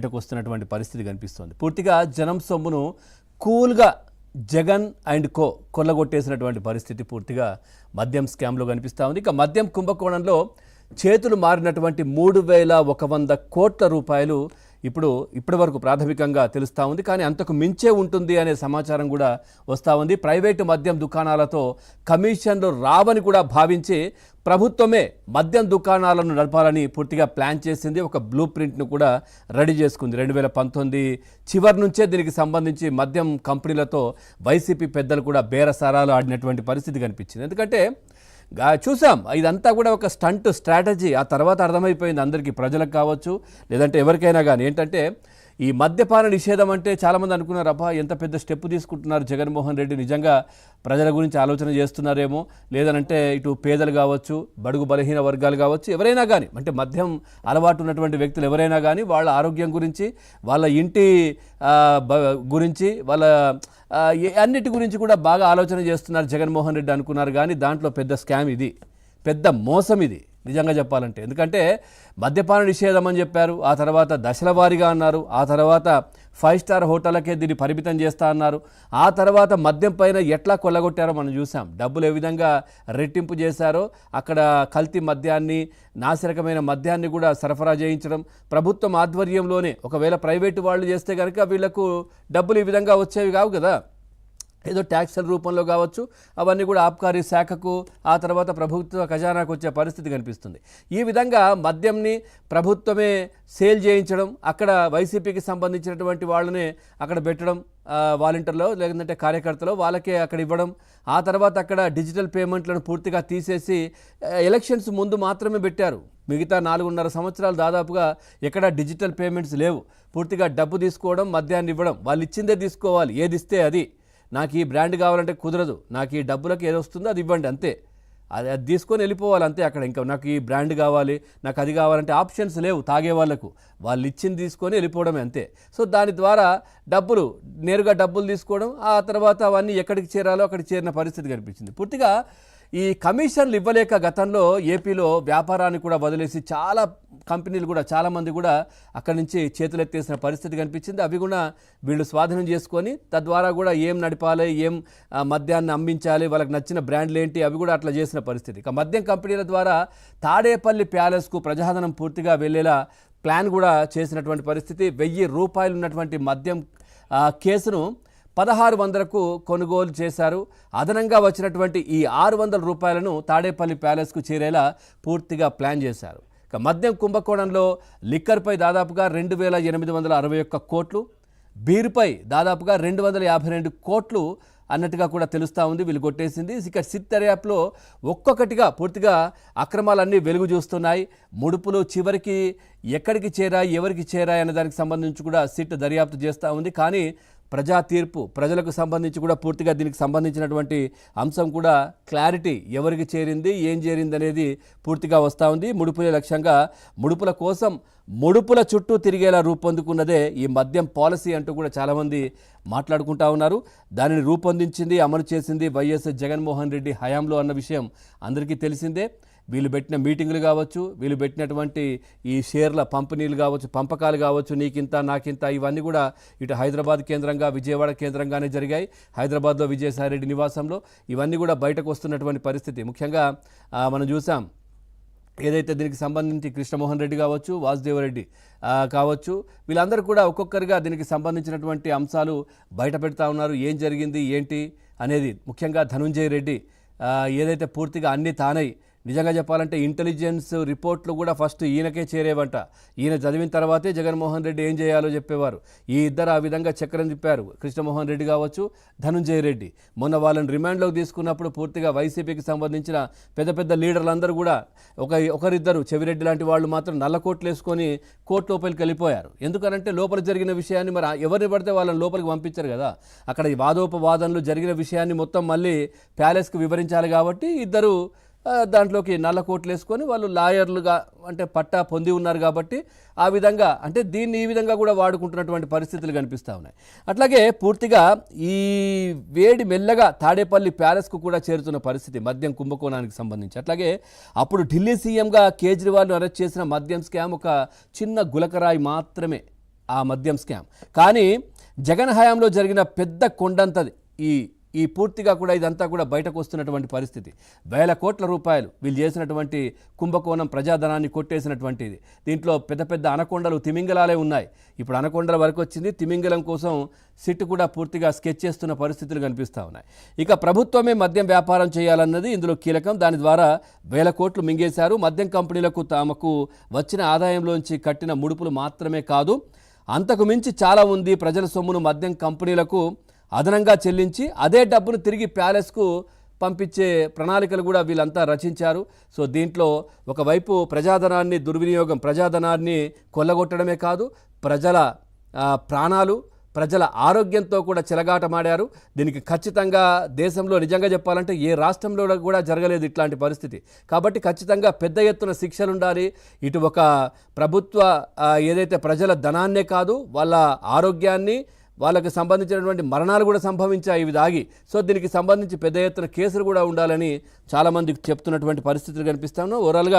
బయటకు వస్తున్నటువంటి పరిస్థితి కనిపిస్తోంది. పూర్తిగా జనం సొమ్మును కూల్గా జగన్ అండ్ కో కొల్లగొట్టేసినటువంటి పరిస్థితి పూర్తిగా మద్యం స్కామ్లో కనిపిస్తూ ఉంది. ఇక మద్యం కుంభకోణంలో చేతులు మారినటువంటి 3,100 కోట్ల రూపాయలు ఇప్పటి వరకు ప్రాథమికంగా తెలుస్తూ ఉంది. కానీ అంతకు మించే ఉంటుంది అనే సమాచారం కూడా వస్తూ ఉంది. ప్రైవేటు మద్యం దుకాణాలతో కమిషన్లు రావని కూడా భావించి ప్రభుత్వమే మద్యం దుకాణాలను నడపాలని పూర్తిగా ప్లాన్ చేసింది. ఒక బ్లూ ప్రింట్ను కూడా రెడీ చేసుకుంది. 2019 చివరి నుంచే దీనికి సంబంధించి మద్యం కంపెనీలతో వైసీపీ పెద్దలు కూడా బేరసారాలు ఆడినటువంటి పరిస్థితి కనిపించింది. ఎందుకంటే చూసాం ఇదంతా కూడా ఒక స్టంట్ స్ట్రాటజీ. ఆ తర్వాత అర్థమైపోయింది అందరికీ, ప్రజలకు కావచ్చు లేదంటే ఎవరికైనా కానీ. ఏంటంటే ఈ మద్యపాన నిషేధం అంటే చాలామంది అనుకున్నారు, అబ్బా ఎంత పెద్ద స్టెప్ తీసుకుంటున్నారు జగన్మోహన్ రెడ్డి, నిజంగా ప్రజల గురించి ఆలోచన చేస్తున్నారేమో, లేదనంటే ఇటు పేదలు కావచ్చు, బడుగు బలహీన వర్గాలు కావచ్చు, ఎవరైనా కానీ, అంటే మద్యం అలవాటు ఉన్నటువంటి వ్యక్తులు ఎవరైనా కానీ వాళ్ళ ఆరోగ్యం గురించి, వాళ్ళ ఇంటి గురించి, వాళ్ళ అన్నిటి గురించి కూడా బాగా ఆలోచన చేస్తున్నారు జగన్మోహన్ రెడ్డి అనుకున్నారు. కానీ దాంట్లో పెద్ద స్కామ్ ఇది, పెద్ద మోసం ఇది నిజంగా చెప్పాలంటే. ఎందుకంటే మద్యపాన నిషేధం అని చెప్పారు, ఆ తర్వాత దశల వారీగా అన్నారు, ఆ తర్వాత 5 స్టార్ హోటళ్ళకే దీన్ని పరిమితం చేస్తా అన్నారు, ఆ తర్వాత మద్యం పైన ఎట్లా కొల్లగొట్టారో మనం చూసాం. డబ్బులు ఏ విధంగా రెట్టింపు చేశారో, అక్కడ కల్తీ మద్యాన్ని, నాసిరకమైన మద్యాన్ని కూడా సరఫరా చేయించడం ప్రభుత్వం ఆధ్వర్యంలోనే. ఒకవేళ ప్రైవేటు వాళ్ళు చేస్తే కనుక వీళ్లకు డబ్బులు ఈ విధంగా వచ్చేవి కావు కదా, ఏదో ట్యాక్సుల రూపంలో కావచ్చు, అవన్నీ కూడా ఆబ్కారీ శాఖకు, ఆ తర్వాత ప్రభుత్వ ఖజానాకు వచ్చే పరిస్థితి కనిపిస్తుంది. ఈ విధంగా మద్యంని ప్రభుత్వమే సేల్ చేయించడం, అక్కడ వైసీపీకి సంబంధించినటువంటి వాళ్ళనే అక్కడ పెట్టడం, వాలంటీర్లో లేదంటే కార్యకర్తలో వాళ్ళకే అక్కడ ఇవ్వడం, ఆ తర్వాత అక్కడ డిజిటల్ పేమెంట్లను పూర్తిగా తీసేసి ఎలక్షన్స్ ముందు మాత్రమే పెట్టారు. మిగతా 4.5 సంవత్సరాలు దాదాపుగా ఎక్కడ డిజిటల్ పేమెంట్స్ లేవు. పూర్తిగా డబ్బు తీసుకోవడం, మద్యాన్ని ఇవ్వడం, వాళ్ళు ఇచ్చిందే తీసుకోవాలి, ఏది ఇస్తే అది. నాకు ఈ బ్రాండ్ కావాలంటే కుదరదు, నాకు ఈ డబ్బులకు ఏది వస్తుందో అది ఇవ్వండి అంతే, అది తీసుకొని వెళ్ళిపోవాలి అంతే. అక్కడ ఇంకా నాకు ఈ బ్రాండ్ కావాలి, నాకు అది కావాలంటే ఆప్షన్స్ లేవు తాగే వాళ్ళకు, వాళ్ళు ఇచ్చింది తీసుకొని వెళ్ళిపోవడమే అంతే. సో దాని ద్వారా నేరుగా డబ్బులు తీసుకోవడం, ఆ తర్వాత అవన్నీ ఎక్కడికి చేరాలో అక్కడికి చేరిన పరిస్థితి కనిపించింది. పూర్తిగా ఈ కమిషన్లు ఇవ్వలేక గతంలో ఏపీలో వ్యాపారాన్ని కూడా వదిలేసి చాలా కంపెనీలు కూడా, చాలామంది కూడా అక్కడి నుంచి చేతులెత్తేసిన పరిస్థితి కనిపించింది. అవి కూడా వీళ్ళు స్వాధీనం చేసుకొని తద్వారా కూడా ఏం నడిపాలి, ఏం మద్యాన్ని అమ్మించాలి, వాళ్ళకి నచ్చిన బ్రాండ్లు ఏంటి, అవి కూడా అట్లా చేసిన పరిస్థితి. ఇక మద్యం కంపెనీల ద్వారా తాడేపల్లి ప్యాలెస్కు ప్రజాధనం పూర్తిగా వెళ్ళేలా ప్లాన్ కూడా చేసినటువంటి పరిస్థితి. 1000 రూపాయలు ఉన్నటువంటి మద్యం కేసును 1600కు కొనుగోలు చేశారు. అదనంగా వచ్చినటువంటి ఈ 600 రూపాయలను తాడేపల్లి ప్యాలెస్కు చేరేలా పూర్తిగా ప్లాన్ చేశారు. ఇక మద్యం కుంభకోణంలో లిక్కర్పై దాదాపుగా 2,861 కోట్లు, బీరుపై దాదాపుగా 252 కోట్లు అన్నట్టుగా కూడా తెలుస్తూ ఉంది వీళ్ళు కొట్టేసింది. ఇక సిట్ దర్యాప్తులో ఒక్కొక్కటిగా పూర్తిగా అక్రమాలన్నీ వెలుగు చూస్తున్నాయి. ముడుపులు చివరికి ఎక్కడికి చేరాయి, ఎవరికి చేరాయి అనే దానికి సంబంధించి కూడా సిట్ దర్యాప్తు చేస్తూ ఉంది. కానీ ప్రజా తీర్పు, ప్రజలకు సంబంధించి కూడా పూర్తిగా దీనికి సంబంధించినటువంటి అంశం కూడా క్లారిటీ, ఎవరికి చేరింది, ఏం చేరింది అనేది పూర్తిగా వస్తూ ఉంది. ముడుపులే లక్ష్యంగా, ముడుపుల కోసం ముడుపుల చుట్టూ తిరిగేలా రూపొందుకున్నదే ఈ మద్యం పాలసీ అంటూ కూడా చాలామంది మాట్లాడుకుంటా ఉన్నారు. దానిని రూపొందించింది, అమలు చేసింది వైఎస్ జగన్మోహన్ రెడ్డి హయాంలో అన్న విషయం అందరికీ తెలిసిందే. వీళ్ళు పెట్టిన మీటింగులు కావచ్చు, వీళ్ళు పెట్టినటువంటి ఈ షేర్ల పంపిణీలు కావచ్చు, పంపకాలు కావచ్చు, నీకింత నాకింత, ఇవన్నీ కూడా ఇటు హైదరాబాద్ కేంద్రంగా, విజయవాడ కేంద్రంగానే జరిగాయి. హైదరాబాద్లో విజయసాయిరెడ్డి నివాసంలో ఇవన్నీ కూడా బయటకు వస్తున్నటువంటి పరిస్థితి. ముఖ్యంగా మనం చూసాం, ఏదైతే దీనికి సంబంధించి కృష్ణమోహన్ రెడ్డి కావచ్చు, వాసుదేవరెడ్డి కావచ్చు, వీళ్ళందరూ కూడా ఒక్కొక్కరిగా దీనికి సంబంధించినటువంటి అంశాలు బయట పెడతా ఉన్నారు. ఏం జరిగింది ఏంటి అనేది. ముఖ్యంగా ధనుంజయ రెడ్డి ఏదైతే పూర్తిగా అన్ని తానై, నిజంగా చెప్పాలంటే ఇంటెలిజెన్స్ రిపోర్ట్లు కూడా ఫస్ట్ ఈయనకే చేరేవంట. ఈయన చదివిన తర్వాతే జగన్మోహన్ రెడ్డి ఏం చేయాలో చెప్పేవారు. ఈ ఇద్దరు ఆ విధంగా చక్రం తిప్పారు, కృష్ణమోహన్ రెడ్డి కావచ్చు, ధనుంజయ రెడ్డి. మొన్న వాళ్ళని రిమాండ్లోకి తీసుకున్నప్పుడు పూర్తిగా వైసీపీకి సంబంధించిన పెద్ద పెద్ద లీడర్లందరూ కూడా ఒకరిద్దరు చెవిరెడ్డి లాంటి వాళ్ళు మాత్రం నల్ల కోట్లు వేసుకొని కోర్టు లోపలికి వెళ్ళిపోయారు. ఎందుకనంటే లోపల జరిగిన విషయాన్ని మరి ఎవరిని పడితే వాళ్ళని లోపలికి పంపించారు కదా, అక్కడ ఈ వాదోపవాదనలు జరిగిన విషయాన్ని మొత్తం మళ్ళీ ప్యాలెస్కు వివరించాలి కాబట్టి ఇద్దరు దాంట్లోకి నల్ల కోట్లు వేసుకొని వాళ్ళు లాయర్లుగా, అంటే పట్టా పొంది ఉన్నారు కాబట్టి ఆ విధంగా, అంటే దీన్ని ఈ విధంగా కూడా వాడుకుంటున్నటువంటి పరిస్థితులు కనిపిస్తూ ఉన్నాయి. అట్లాగే పూర్తిగా ఈ వేడి మెల్లగా తాడేపల్లి ప్యాలెస్కు కూడా చేరుతున్న పరిస్థితి మద్యం కుంభకోణానికి సంబంధించి. అట్లాగే అప్పుడు ఢిల్లీ సీఎంగా కేజ్రీవాల్ను అరెస్ట్ చేసిన మద్యం స్కామ్ ఒక చిన్న గులకరాయి మాత్రమే. ఆ మద్యం స్కామ్. కానీ జగన్ హయాంలో జరిగిన పెద్ద కొండంతది ఈ పూర్తిగా కూడా ఇదంతా కూడా బయటకు వస్తున్నటువంటి పరిస్థితి. వేల కోట్ల రూపాయలు వీళ్ళు చేసినటువంటి కుంభకోణం, ప్రజాధనాన్ని కొట్టేసినటువంటిది. దీంట్లో పెద్ద పెద్ద అనకొండలు, తిమింగలాలే ఉన్నాయి. ఇప్పుడు అనకొండల వరకు వచ్చింది. తిమింగలం కోసం సిట్ కూడా పూర్తిగా స్కెచ్ చేస్తున్న పరిస్థితులు కనిపిస్తూ ఉన్నాయి. ఇక ప్రభుత్వమే మద్యం వ్యాపారం చేయాలన్నది ఇందులో కీలకం. దాని ద్వారా వేల కోట్లు మింగేశారు. మద్యం కంపెనీలకు తమకు వచ్చిన ఆదాయంలోంచి కట్టిన ముడుపులు మాత్రమే కాదు, అంతకు మించి చాలా ఉంది. ప్రజల సొమ్మును మద్యం కంపెనీలకు అదనంగా చెల్లించి అదే డబ్బును తిరిగి ప్యాలెస్కు పంపించే ప్రణాళికలు కూడా వీళ్ళంతా రచించారు. సో దీంట్లో ఒకవైపు ప్రజాధనాన్ని దుర్వినియోగం, ప్రజాధనాన్ని కొల్లగొట్టడమే కాదు, ప్రజల ప్రాణాలు, ప్రజల ఆరోగ్యంతో కూడా చెలగాటమాడారు. దీనికి ఖచ్చితంగా దేశంలో నిజంగా చెప్పాలంటే ఏ రాష్ట్రంలో కూడా జరగలేదు ఇట్లాంటి పరిస్థితి. కాబట్టి ఖచ్చితంగా పెద్ద ఎత్తున శిక్షలు ఉండాలి. ఇటు ఒక ప్రభుత్వ ఏదైతే ప్రజల ధనాన్నే కాదు, వాళ్ళ ఆరోగ్యాన్ని, వాళ్ళకి సంబంధించినటువంటి మరణాలు కూడా సంభవించాయి ఇవి దాగి. సో దీనికి సంబంధించి పెద్ద ఎత్తున కేసులు కూడా ఉండాలని చాలామంది చెప్తున్నటువంటి పరిస్థితులు కనిపిస్తాను. ఓవరాల్గా